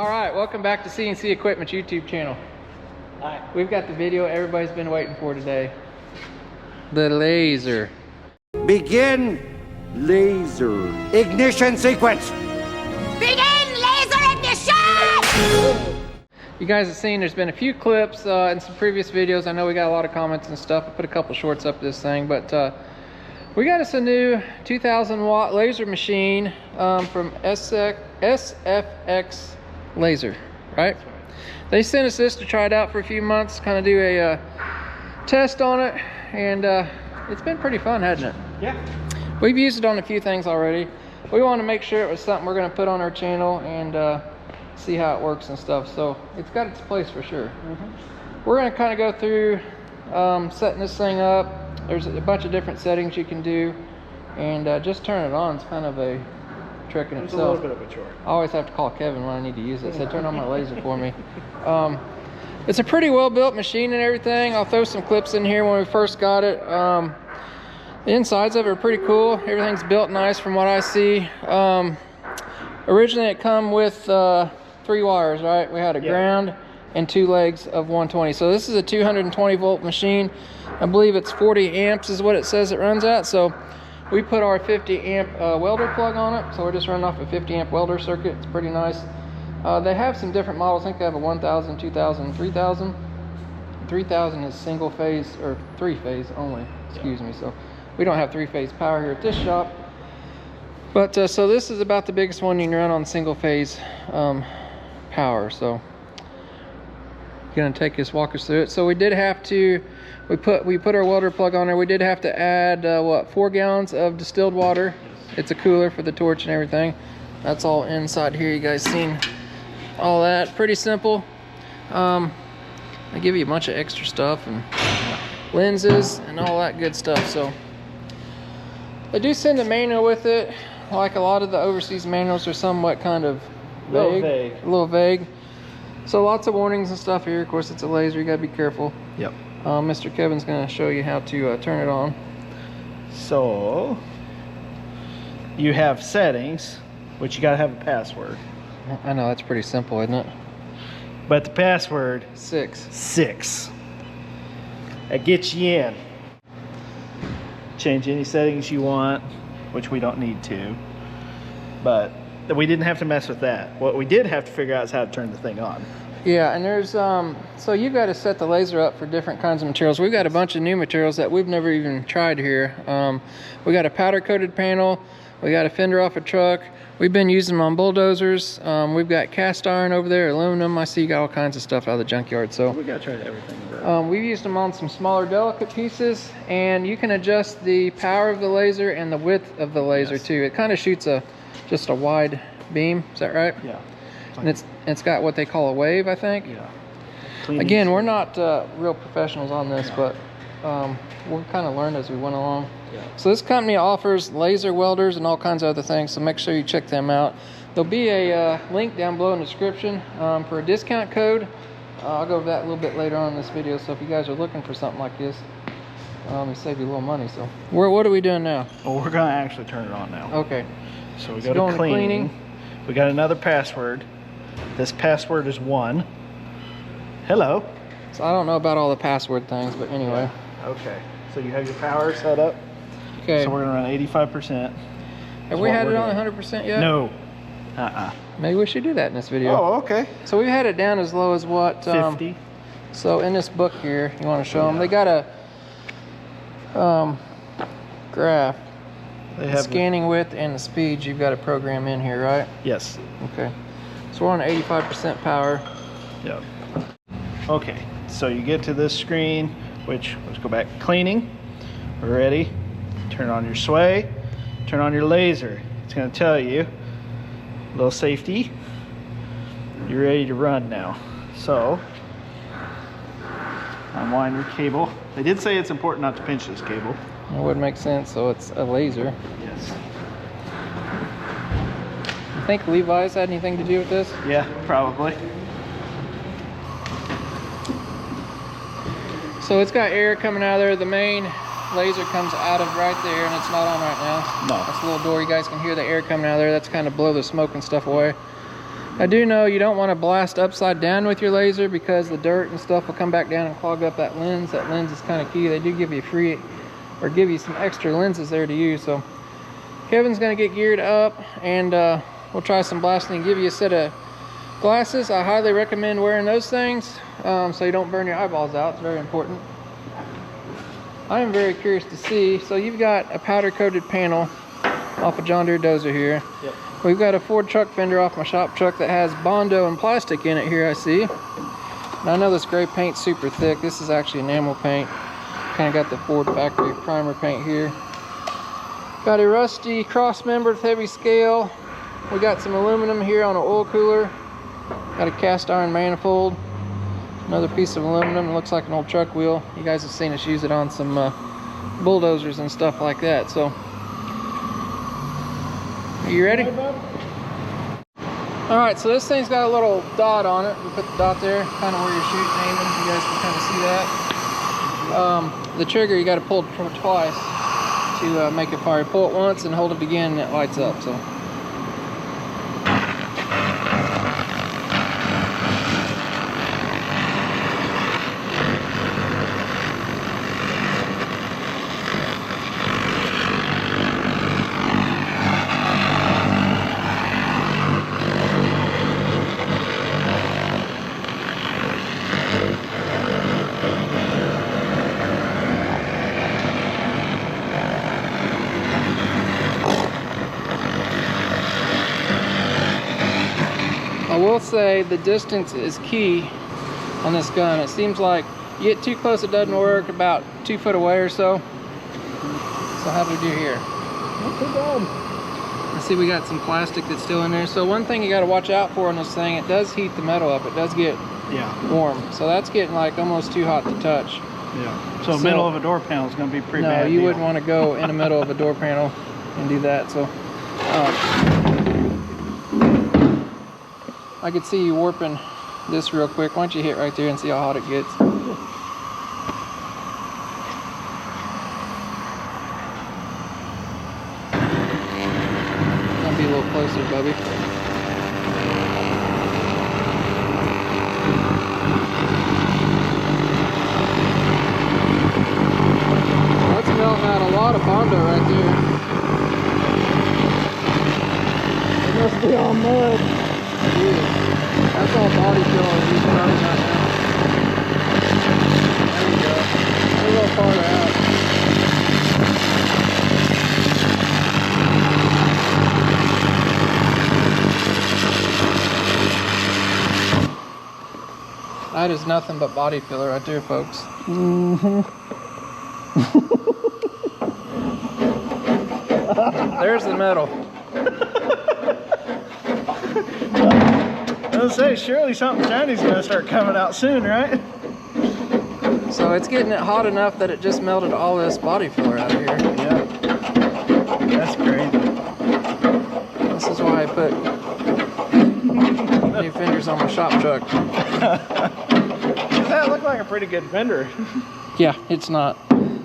All right, welcome back to CNC Equipment YouTube channel. Hi. We've got the video everybody's been waiting for today. The laser. Begin laser ignition sequence. Begin laser ignition! You guys have seen there's been a few clips in some previous videos. I know we got a lot of comments and stuff. I put a couple shorts up this thing, but we got us a new 2000 watt laser machine from SFX Laser, right? They sent us this to try it out for a few months, kind of do a test on it, and it's been pretty fun, hasn't it? Yeah. We've used it on a few things already. We want to make sure it was something we're going to put on our channel and see how it works and stuff. So it's got its place for sure. We're going to kind of go through setting this thing up. There's a bunch of different settings you can do, and just turn it on. It's kind of a trick in It's itself. a little bit of a chore. I always have to call Kevin when I need to use it. So turn on my laser for me. It's a pretty well built machine and everything. I'll throw some clips in here when we first got it. The insides of it are pretty cool. Everything's built nice from what I see. Originally it come with 3 wires, right? We had a ground and 2 legs of 120. So this is a 220 volt machine. I believe it's 40 amps is what it says it runs at. So we put our 50 amp welder plug on it. So we're just running off a 50 amp welder circuit. It's pretty nice. They have some different models. I think they have a 1000, 2000, 3000. 3000 is single phase, or 3 phase only, excuse me. So we don't have 3 phase power here at this shop. But so this is about the biggest one you can run on single phase power. So gonna walk us through it. So we did have to, we put our welder plug on there. We did have to add 4 gallons of distilled water. It's a cooler for the torch and everything. That's all inside here. You guys seen all that? Pretty simple. They give you a bunch of extra stuff and lenses and all that good stuff. So they do send a manual with it. Like a lot of the overseas manuals are somewhat kind of vague. A little vague. So lots of warnings and stuff here. Of course, it's a laser. You gotta be careful. Yep. Mr. Kevin's gonna show you how to turn it on. So you have settings, which you gotta have a password. I know, that's pretty simple, isn't it? But the password 6. That gets you in. Change any settings you want, which we don't need to. But we didn't have to mess with that. What we did have to figure out is how to turn the thing on. Yeah, and there's so you've got to set the laser up for different kinds of materials. We've got a bunch of new materials that we've never even tried here. We got a powder coated panel. We got a fender off a truck. We've been using them on bulldozers. We've got cast iron over there, aluminum. I see you got all kinds of stuff out of the junkyard. So We gotta try everything. we've used them on some smaller delicate pieces, and you can adjust the power of the laser and the width of the laser too. It kind of shoots just a wide beam. Is that right? Yeah. And it's got what they call a wave, I think. Yeah. Again, we're not real professionals on this, but we've kind of learned as we went along. Yeah. So this company offers laser welders and all kinds of other things, so make sure you check them out. There'll be a link down below in the description for a discount code. I'll go over that a little bit later on in this video, so if you guys are looking for something like this, it'll save you a little money. So what are we doing now? Well, we're gonna actually turn it on now. Okay. So we So go go to into cleaning. We got another password. This password is 1. Hello. So I don't know about all the password things, but anyway. Okay. So you have your power set up. Okay. So we're gonna run 85%. Have we had it on 100% yet? No. Maybe we should do that in this video. Oh, okay. So we've had it down as low as what? 50. So in this book here, you want to show them? They got a graph. They The have scanning width and the speeds you've got to program in here, right? Yes. Okay. So we're on 85% power. Yep. Okay. So you get to this screen, which let's go back. Cleaning. We're ready. Turn on your sway. Turn on your laser. It's going to tell you. A little safety. You're ready to run now. So unwind your cable. They did say it's important not to pinch this cable. It would make sense. So it's a laser. Yes. You think Levi's had anything to do with this? Yeah, probably. So it's got air coming out of there. The main laser comes out of right there, and it's not on right now. No. That's a little door. You guys can hear the air coming out of there. That's kind of blow the smoke and stuff away. I do know you don't want to blast upside down with your laser because the dirt and stuff will come back down and clog up that lens. That lens is kind of key. They do give you free, or give you some extra lenses there to use. So Kevin's going to get geared up, and we'll try some blasting and give you a set of glasses. I highly recommend wearing those things so you don't burn your eyeballs out. It's very important. I am very curious to see. So you've got a powder coated panel off a John Deere dozer here. Yep. We've got a Ford truck fender off my shop truck that has Bondo and plastic in it here, I see. And I know this gray paint's super thick. This is actually enamel paint. Kind of got the Ford factory primer paint here. Got a rusty cross membered heavy scale. We got some aluminum here on an oil cooler. Got a cast iron manifold. Another piece of aluminum. It looks like an old truck wheel. You guys have seen us use it on some bulldozers and stuff like that. So, are you ready? All right, so this thing's got a little dot on it. We put the dot there, kind of where you're shooting, aiming. You guys can kind of see that. The trigger, you got to pull it twice to make it fire. Pull it once and hold it again, and it lights up. So. I will say the distance is key on this gun. It seems like you get too close, it doesn't work. About 2 foot away or so. So how do we do here? Not too bad. I see we got some plastic that's still in there. So one thing you got to watch out for on this thing, it does heat the metal up. It does get warm. So that's getting like almost too hot to touch. Yeah. So middle of a door panel is going to be pretty bad. No, you deal. wouldn't want to go in the middle of a door panel and do that. So I could see you warping this real quick. Why don't you hit right there and see how hot it gets? I'll be a little closer, Bubby. That's melting out a lot of Bondo right there. It must be all mud. That's all body filler he's running right now. There we go. A little farther out. That is nothing but body filler right there, folks. Mm-hmm. There's the metal. I was gonna say, surely something shiny's gonna start coming out soon, right? So it's getting it hot enough that it just melted all this body filler out of here. Yeah. That's crazy. This is why I put new fenders on my shop truck. That looked like a pretty good fender. Yeah, it's not.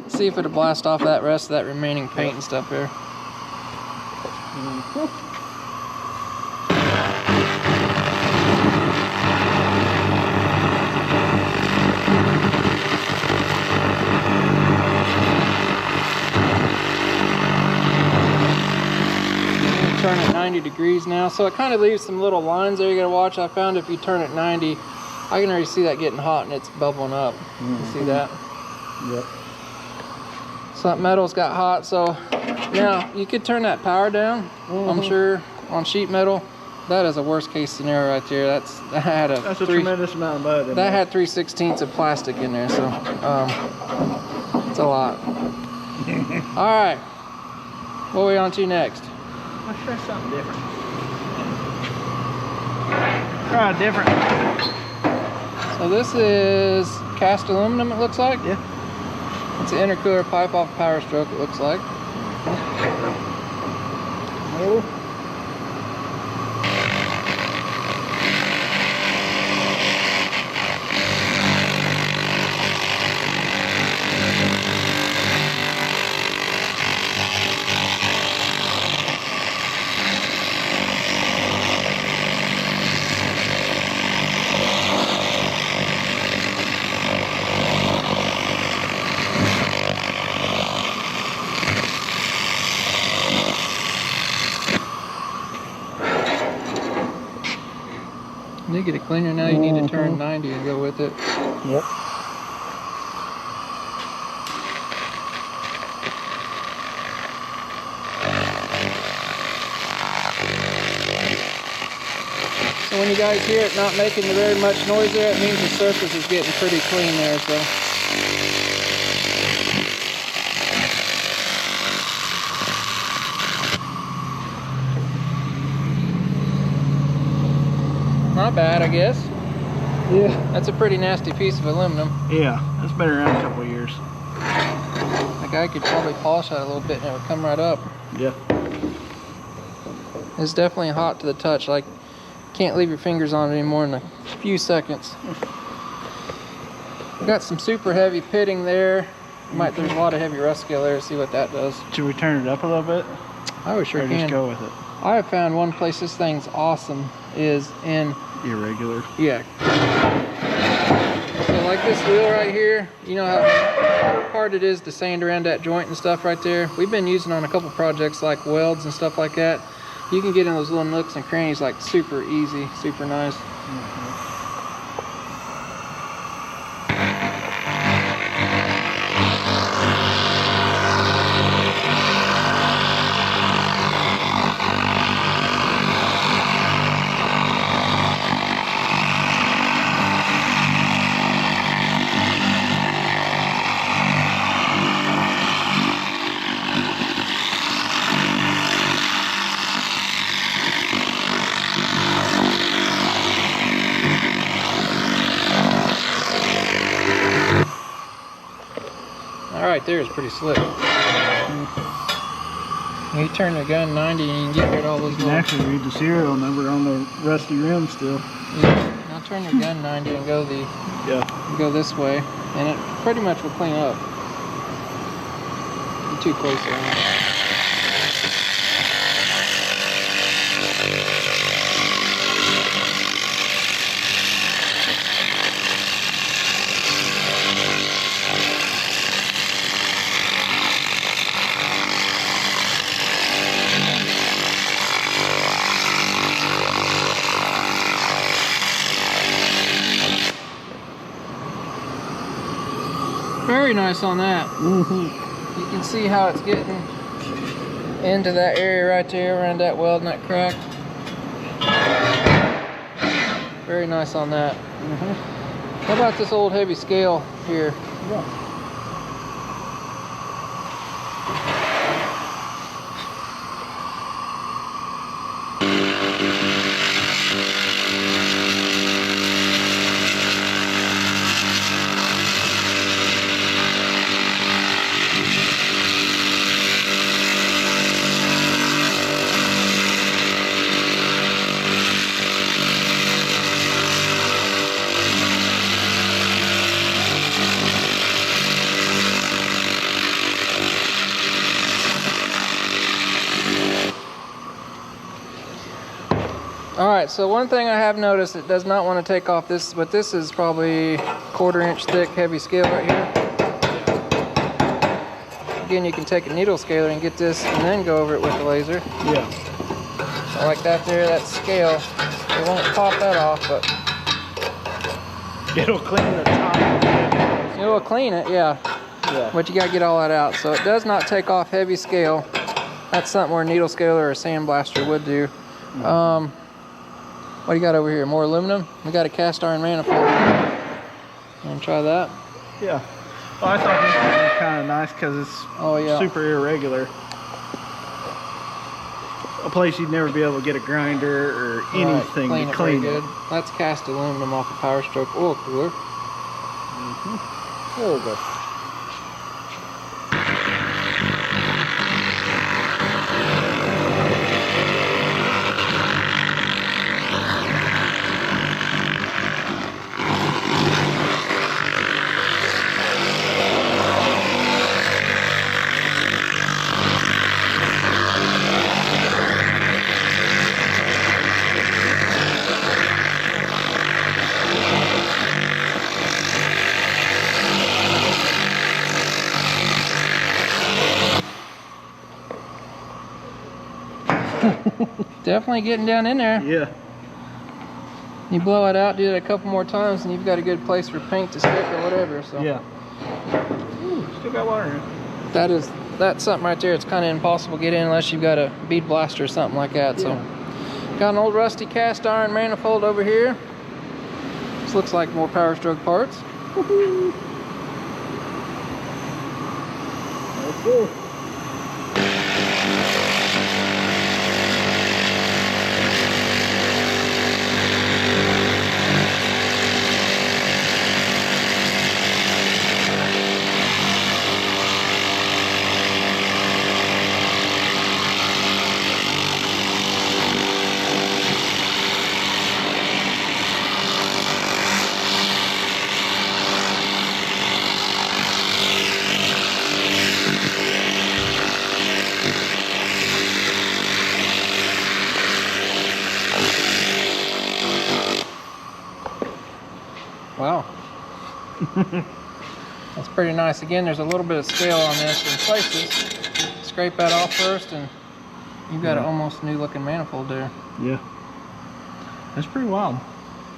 See if it'll blast off that rest of that remaining paint and stuff there. Turn it 90 degrees now, so it kind of leaves some little lines there you gotta watch. I found if you turn it 90, I can already see that getting hot and it's bubbling up. You see that? Yep. So that metal's got hot. So now you could turn that power down. I'm sure on sheet metal, that is a worst case scenario right there. That's a tremendous amount of mud in that there. had 3/16 of plastic in there, so it's a lot. All right, what are we on to next? Let's try something different. Try a different. So this is cast aluminum, it looks like. Yeah. It's an intercooler pipe off Power Stroke, it looks like. Oh. You get it cleaner now, you need to turn 90 and go with it. Yep. So when you guys hear it not making very much noise there, it means the surface is getting pretty clean there. So. Not bad, I guess. Yeah. That's a pretty nasty piece of aluminum. Yeah, it's been around a couple of years. A guy could probably polish that a little bit and it would come right up. Yeah. It's definitely hot to the touch. Like, can't leave your fingers on it anymore in a few seconds. We got some super heavy pitting there. There's a lot of heavy rust scale there. See what that does. Should we turn it up a little bit? I would sure Or can. just go with it? I have found one place this thing's awesome is in, Irregular. yeah. So like this wheel right here, you know how hard it is to sand around that joint and stuff right there? We've been using on a couple projects like welds and stuff like that. You can get in those little nooks and crannies like super easy, super nice. Right there is pretty slick. You turn the gun 90 and you can get rid of all those You can little... actually read the serial number on the rusty rim still. Yeah. Now turn your gun 90 and go go this way, and it pretty much will clean up. You're too close there. Very nice on that. You can see how it's getting into that area right there around that weld and that crack. Very nice on that. How about this old heavy scale here? Alright, so one thing I have noticed, it does not want to take off this, but this is probably 1/4 inch thick heavy scale right here. Again, you can take a needle scaler and get this and then go over it with the laser. Yeah. So like that there, that scale, it won't pop that off, but It'll clean the top. it will clean it, yeah. Yeah. But you gotta get all that out. So it does not take off heavy scale. That's something where a needle scaler or a sandblaster would do. What do you got over here? More aluminum? We got a cast iron manifold. Want to try that? Yeah. Well, I thought this was kind of nice because it's super irregular. A place you'd never be able to get a grinder or anything to clean it. Good. That's cast aluminum off a Power Stroke oil cooler. There we go. Definitely getting down in there. Yeah. You blow it out, do it a couple more times, and you've got a good place for paint to stick or whatever. So Yeah. Ooh, still got water in it. That's something right there. It's kind of impossible to get in unless you've got a bead blaster or something like that. So got an old rusty cast iron manifold over here. This looks like more Power Stroke parts. Let's go. Wow. That's pretty nice. Again, there's a little bit of scale on this in places. Scrape that off first and you've got an almost new looking manifold there. Yeah. That's pretty wild.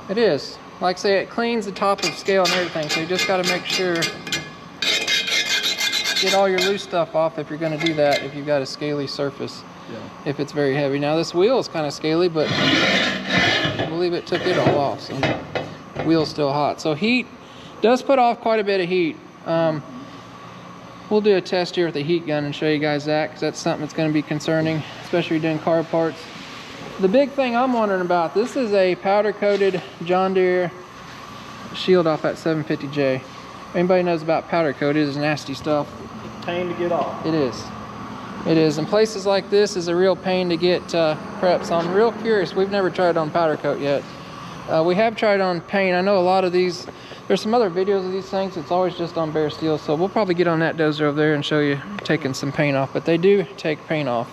It is. Like I say, it cleans the top of scale and everything, so you just got to make sure, get all your loose stuff off if you're going to do that, if you've got a scaly surface, if it's very heavy. Now this wheel is kind of scaly, but I believe it took it all off, so the wheel's still hot. So heat does put off quite a bit of heat. We'll do a test here with the heat gun and show you guys that, because that's something that's going to be concerning, especially doing car parts. The big thing I'm wondering about, this is a powder coated John Deere shield off that 750J. Anybody knows about powder coat, it is nasty stuff. Pain to get off. It is. It is. And places like this is a real pain to get prepped. So I'm real curious. We've never tried on powder coat yet. We have tried on paint. I know a lot of these, there's some other videos of these things. It's always just on bare steel. So we'll probably get on that dozer over there and show you taking some paint off. But they do take paint off.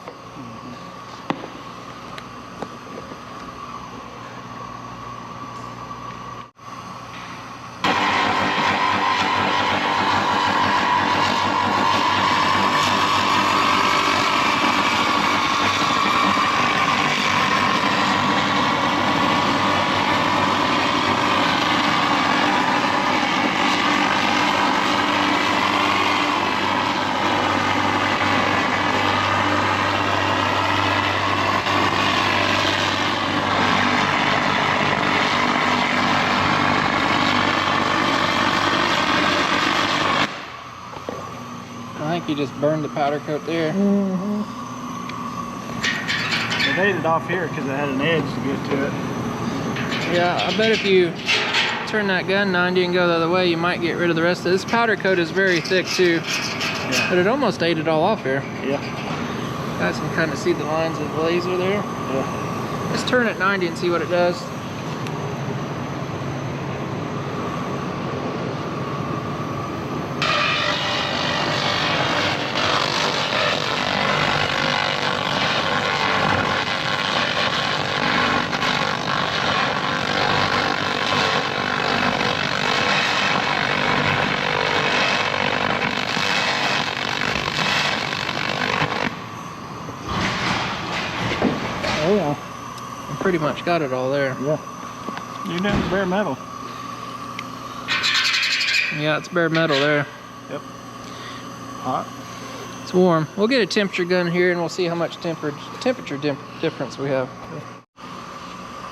I think you just burned the powder coat there. It ate it off here because it had an edge to get to it. Yeah, I bet if you turn that gun 90 and go the other way, you might get rid of the rest of this. Powder coat is very thick too, but it almost ate it all off here. Yeah. You guys can kind of see the lines of the laser there. Yeah. Let's turn it 90 and see what it does. Oh yeah. I pretty much got it all there. Yeah. You're doing bare metal. Yeah, it's bare metal there. Yep. Hot. It's warm. We'll get a temperature gun here and we'll see how much temperature difference we have.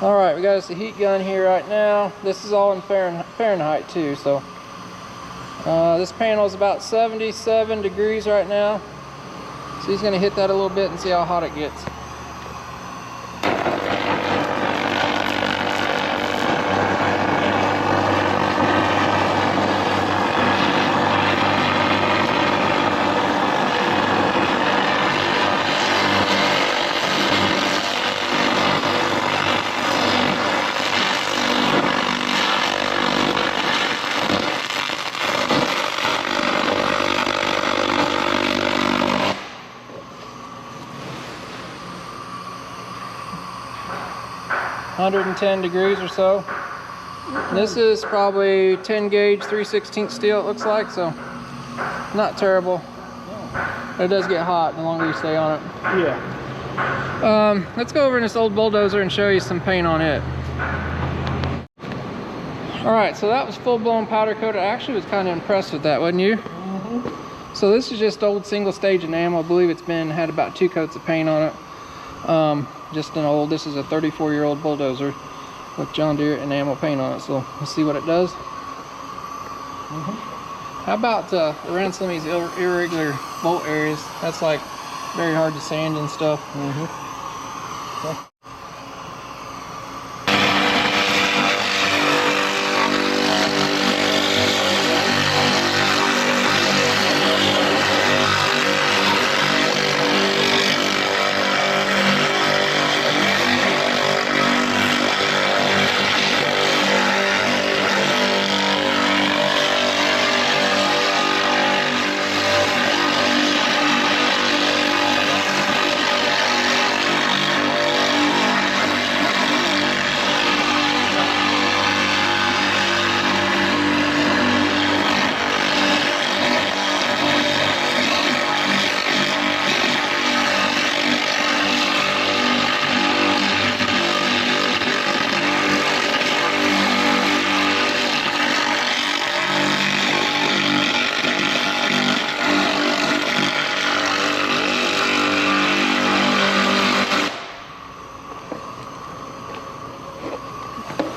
All right, we got us a heat gun here right now. This is all in Fahrenheit too, so this panel is about 77 degrees right now. So he's gonna hit that a little bit and see how hot it gets. .110 degrees or so. And this is probably 10 gauge 3/16 steel it looks like, so not terrible. But it does get hot the longer you stay on it. Yeah. Let's go over in this old bulldozer and show you some paint on it. All right, so that was full-blown powder coated. I actually was kind of impressed with that, wasn't you? So this is just old single stage enamel. I believe it's had about 2 coats of paint on it. Just an old, this is a 34-year-old bulldozer with John Deere enamel paint on it. So let's see what it does. How about around some of these irregular bolt areas? That's like very hard to sand and stuff.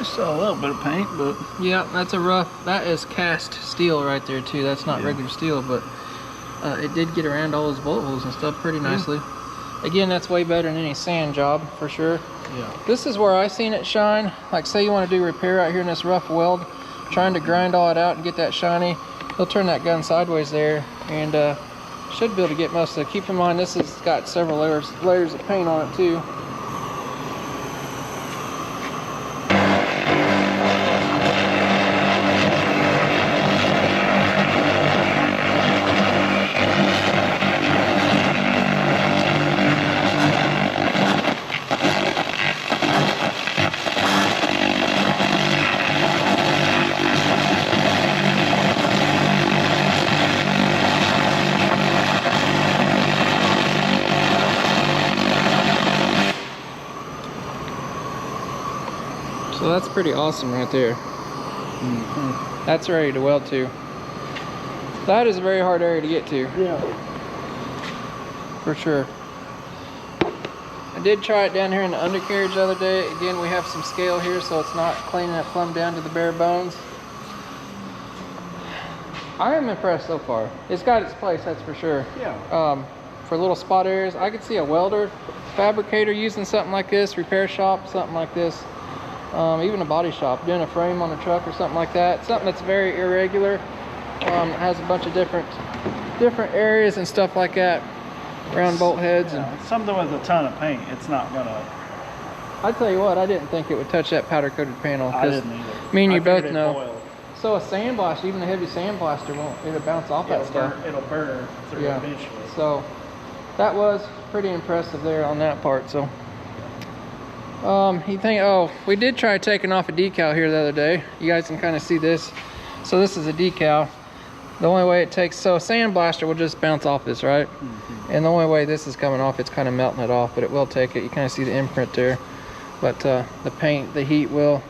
Still a little bit of paint, but Yeah, that's a rough, that is cast steel right there too. That's not Yeah. regular steel, but it did get around all those bullet holes and stuff pretty nicely. Again, that's way better than any sand job for sure. yeah. This is where I seen it shine. Like say you want to do repair out here in this rough weld, trying to grind all it out and get that shiny, he'll turn that gun sideways there and should be able to get most of it. Keep in mind this has got several layers of paint on it too. So that's pretty awesome right there. That's ready to weld to. That is a very hard area to get to. Yeah. For sure. I did try it down here in the undercarriage the other day. Again, we have some scale here, so it's not cleaning it plumb down to the bare bones. I am impressed so far. It's got its place, that's for sure. Yeah. For little spot areas, I could see a welder, fabricator using something like this, repair shop, something like this. Even a body shop, doing a frame on a truck or something like that. Something that's very irregular. Has a bunch of different areas and stuff like that. Round bolt heads. Yeah, And something with a ton of paint. It's not gonna. I tell you what, I didn't think it would touch that powder coated panel. I 'Cause didn't either. me and you I figured both it know. boiled. So a sandblast, even a heavy sandblaster won't, it'll bounce off that stuff. It'll burn through Yeah. eventually. So that was pretty impressive there on that part. So we did try taking off a decal here the other day. You guys can kind of see this. So this is a decal. The only way it takes, so a sandblaster will just bounce off this, right? And the only way this is coming off, it's kind of melting it off, but it will take it. You kind of see the imprint there. But the paint, the heat will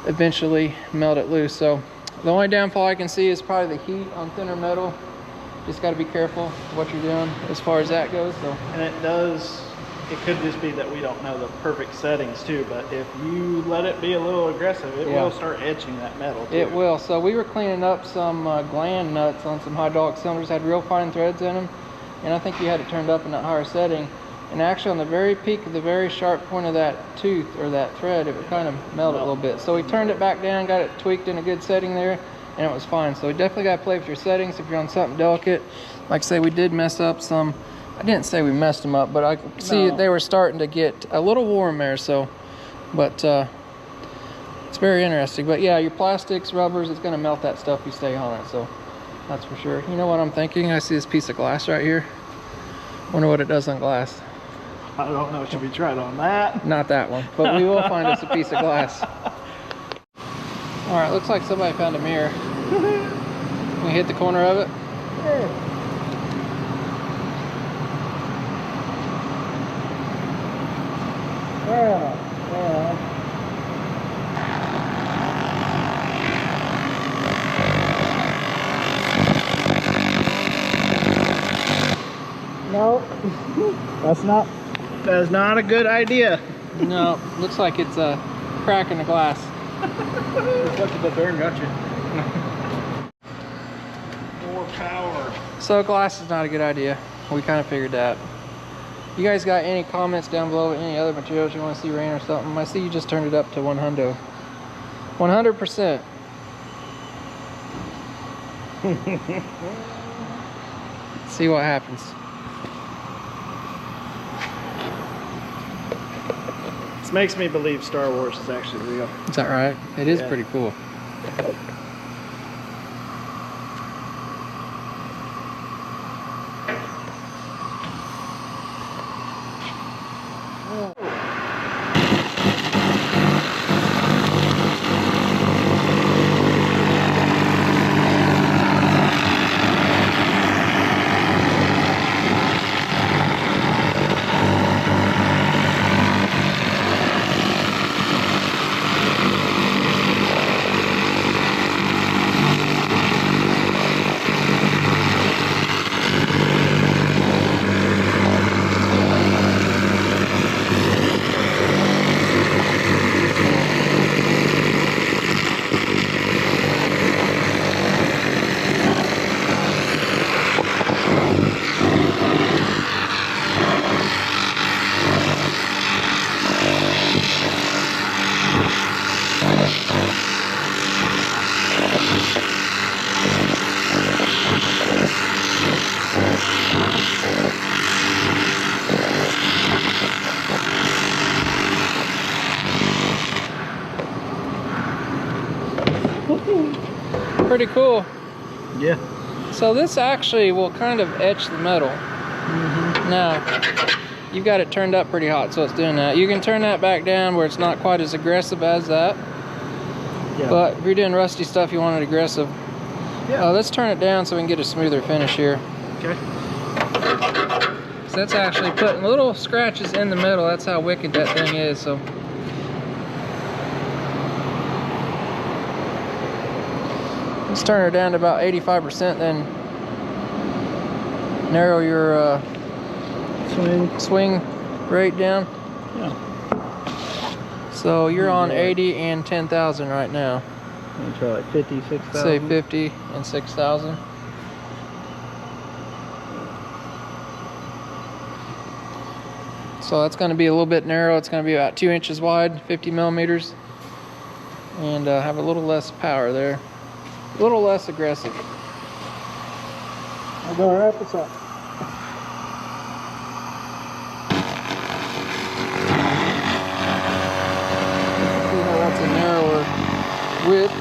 eventually melt it loose. So the only downfall I can see is probably the heat on thinner metal. Just got to be careful what you're doing as far as that goes. So And it could just be that we don't know the perfect settings too, but if you let it be a little aggressive, it Yeah. will start etching that metal too. it will. So we were cleaning up some gland nuts on some hydraulic cylinders, had real fine threads in them. And I think you had it turned up in that higher setting. And actually on the very peak of the very sharp point of that tooth or that thread, it would kind of melt it a little bit. So we turned it back down, got it tweaked in a good setting there, and it was fine. So we definitely got to play with your settings if you're on something delicate. Like I say, we did mess up some. I didn't say we messed them up, but I could see No. they were starting to get a little warm there. So, but it's very interesting. But yeah, your plastics, rubbers, it's going to melt that stuff you stay on it. So that's for sure. You know what I'm thinking? I see this piece of glass right here. Wonder what it does on glass. I don't know. Should we try it on that? Not that one, but we will find us a piece of glass. All right, looks like somebody found a mirror. Can we hit the corner of it? That is not a good idea. No, looks like it's a crack in the glass. Reflective up there and got you. More power. So glass is not a good idea. We kind of figured that. You guys got any comments down below? Any other materials you want to see ran or something? I see you just turned it up to 100. 100%. See what happens. This makes me believe Star Wars is actually real. Is that right? It is Yeah. pretty cool. Pretty cool. Yeah. So this actually will kind of etch the metal. Now, you've got it turned up pretty hot, so it's doing that. You can turn that back down where it's not quite as aggressive as that. Yeah. But if you're doing rusty stuff, you want it aggressive. Yeah. Let's turn it down so we can get a smoother finish here. Okay. So that's actually putting little scratches in the middle. That's how wicked that thing is. So let's turn her down to about 85%, then narrow your swing rate down. Yeah. So you're on 80 and 10,000 right now. I'm gonna try like 50, 6,000. Say 50 and 6,000. So that's going to be a little bit narrow. It's going to be about 2 inches wide, 50 millimeters, and have a little less power there, a little less aggressive. I'll go wrap this up. See how that's a narrower width.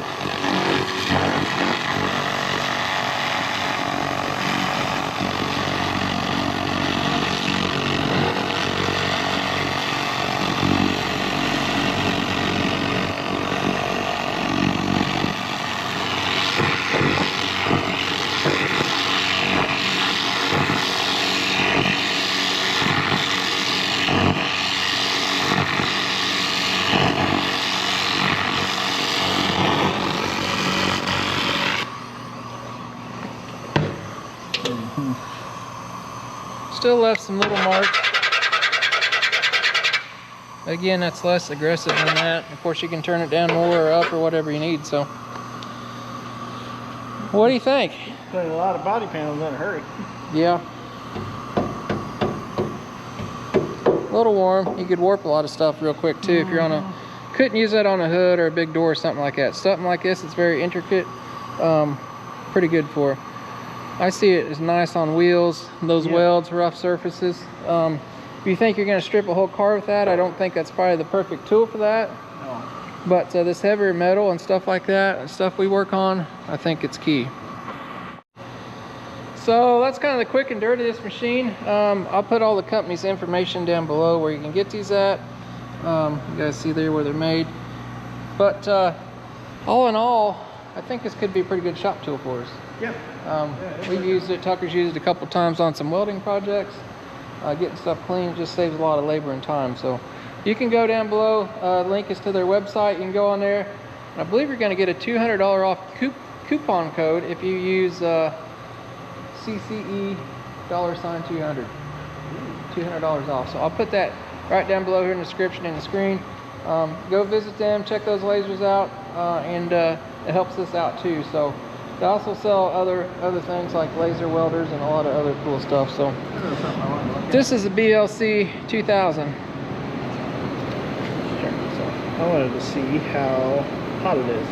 Still left some little marks. Again, that's less aggressive than that. Of course, you can turn it down more or up or whatever you need. So, what do you think? Putting a lot of body panels in a hurry. Yeah. A little warm. You could warp a lot of stuff real quick too if you're on a. Couldn't use that on a hood or a big door or something like that. Something like this, it's very intricate. Pretty good for. I see it as nice on wheels, those welds, rough surfaces. If you think you're going to strip a whole car with that, I don't think that's probably the perfect tool for that. No. But this heavier metal and stuff like that, and stuff we work on, I think it's key. So that's kind of the quick and dirty of this machine. I'll put all the company's information down below where you can get these at. You guys see there where they're made. But all in all, I think this could be a pretty good shop tool for us. Yeah. We've used it, Tucker's used it a couple times on some welding projects. Getting stuff clean just saves a lot of labor and time. So you can go down below, link is to their website, you can go on there. And I believe you're gonna get a $200 off coupon code if you use CCE $200. $200 off. So I'll put that right down below here in the description and the screen. Go visit them, check those lasers out, and it helps us out too. So they also sell other things like laser welders and a lot of other cool stuff. So this is a BLC 2000. I wanted to see how hot it is.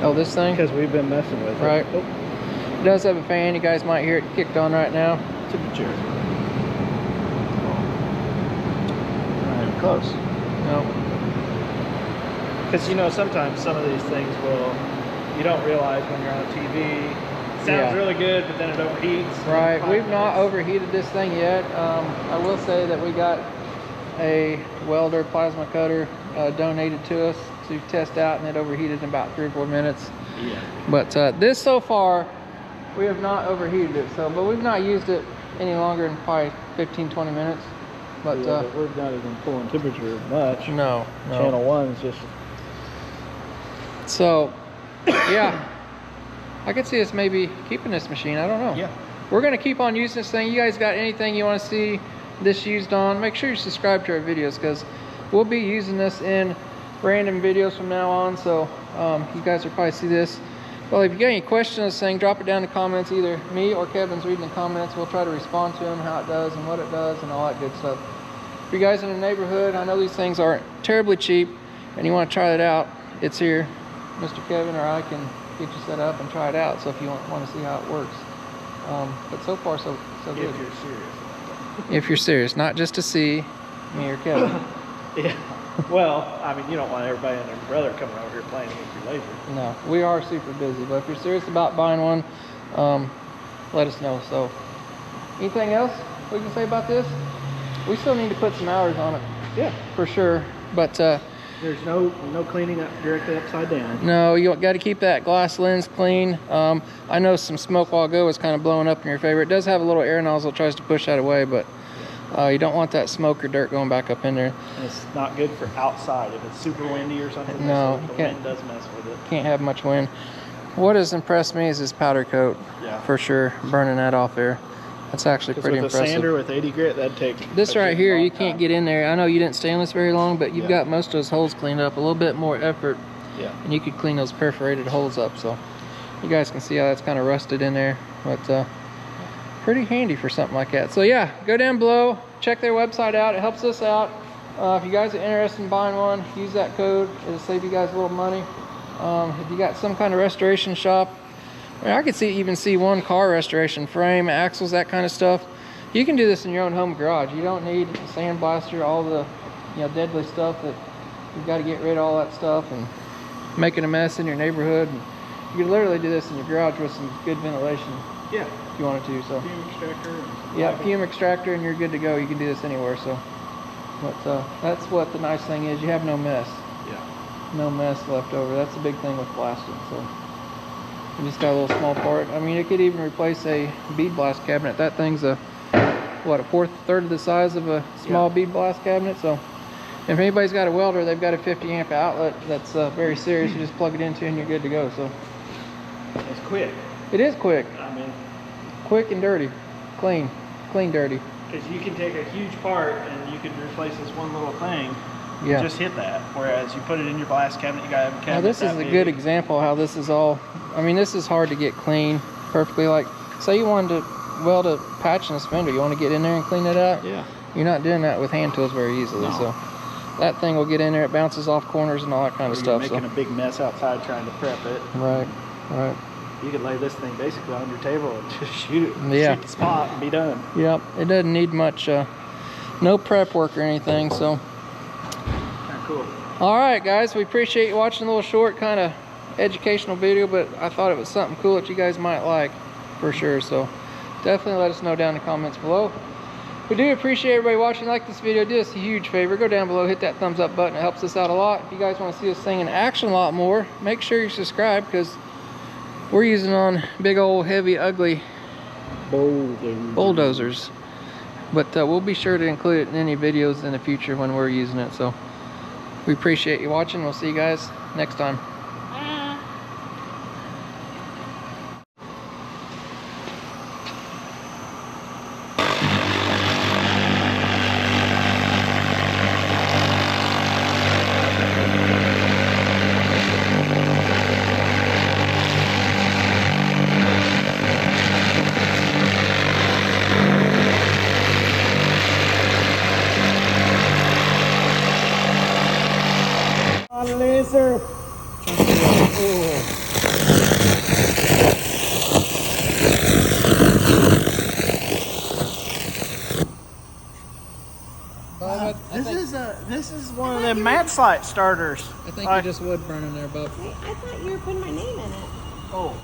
Oh, this thing? Because we've been messing with it. Right. Oh, It does have a fan. You guys might hear it kicked on right now. temperature. Not even close. No. Because you know, sometimes some of these things you don't realize when you're on TV. It sounds really good, but then it overheats. Right. We've not overheated this thing yet. I will say that we got a welder plasma cutter donated to us to test out, and it overheated in about 3 or 4 minutes. Yeah. But this so far, we have not overheated it. So, but we've not used it any longer than probably 15-20 minutes. But we're not even pulling temperature much. no. Channel 1 is just. So, yeah, I could see us maybe keeping this machine. I don't know. Yeah. We're going to keep on using this thing. You guys got anything you want to see this used on? Make sure you subscribe to our videos, because we'll be using this in random videos from now on. So you guys will probably see this. Well, if you got any questions on this thing, drop it down in the comments. Either me or Kevin's reading the comments. We'll try to respond to them, how it does and what it does and all that good stuff. If you guys in the neighborhood, I know these things aren't terribly cheap, and you want to try it out, it's here. Mr. Kevin or I can get you set up and try it out. So if you want to see how it works. But so far, so good. If you're serious. If you're serious, not just to see me or Kevin. Yeah. Well, I mean, you don't want everybody and their brother coming over here playing with your laser. No, we are super busy, but if you're serious about buying one, let us know. So, anything else we can say about this? We still need to put some hours on it. Yeah. For sure. But There's no cleaning up directly upside down. no, you got to keep that glass lens clean. I know some smoke while ago was kind of blowing up in your favor. It does have a little air nozzle that tries to push that away, but you don't want that smoke or dirt going back up in there. And it's not good for outside if it's super windy or something. No, the you can't. wind does mess with it. Can't have much wind. What has impressed me is this powder coat. Yeah. For sure, burning that off there. That's actually Because pretty with a impressive. sander with 80 grit, that'd take This a right here, long you can't time. get in there. I know you didn't stay on this very long, but you've Yeah. got most of those holes cleaned up. A little bit more effort, Yeah. and you could clean those perforated holes up. So you guys can see how that's kind of rusted in there, but pretty handy for something like that. So yeah, go down below, check their website out. It helps us out. If you guys are interested in buying one, use that code. It'll save you guys a little money. If you got some kind of restoration shop, I mean, I could even see one car restoration, frame, axles, that kind of stuff. You can do this in your own home garage. You don't need a sandblaster, all the deadly stuff that you've got to get rid of all that stuff and making a mess in your neighborhood. And you can literally do this in your garage with some good ventilation Yeah. if you wanted to. So Fume extractor. And yeah, fume extractor, and you're good to go. You can do this anywhere. So, but that's what the nice thing is. You have no mess. Yeah. No mess left over. That's the big thing with blasting. So you just got a little small part. I mean, it could even replace a bead blast cabinet. That thing's a third of the size of a small bead blast cabinet. So if anybody's got a welder, they've got a 50 amp outlet that's very serious. You just plug it into and you're good to go. So It's quick. it is quick, I mean, quick and dirty, clean, dirty. because you can take a huge part and you can replace this one little thing. Yeah. Just hit that. Whereas you put it in your blast cabinet, you gotta have a cabinet. Now this is that a big. good example of how this is all. I mean, this is hard to get clean perfectly. Like, say you wanted to weld a patch in this fender, you want to get in there and clean it out. Yeah. You're not doing that with hand tools very easily. No. So that thing will get in there. It bounces off corners and all that kind of Or stuff. you're making a big mess outside trying to prep it. Right. You could lay this thing basically on your table and just shoot it. Yeah. Shoot the spot and be done. Yep. It doesn't need much, no prep work or anything. So. Kind of cool. All right, guys. We appreciate you watching a little short kind of educational video, but I thought it was something cool that you guys might like for sure. So definitely let us know down in the comments below. We do appreciate everybody watching. Like this video, do us a huge favor. Go down below, hit that thumbs up button. It helps us out a lot. If you guys want to see this thing in action a lot more, make sure you subscribe, because we're using on big old heavy ugly bulldozers. But we'll be sure to include it in any videos in the future when we're using it. So we appreciate you watching. We'll see you guys next time. This is one of them match light starters. I think you just wood burning there, bub. I thought you were putting my name in it. Oh.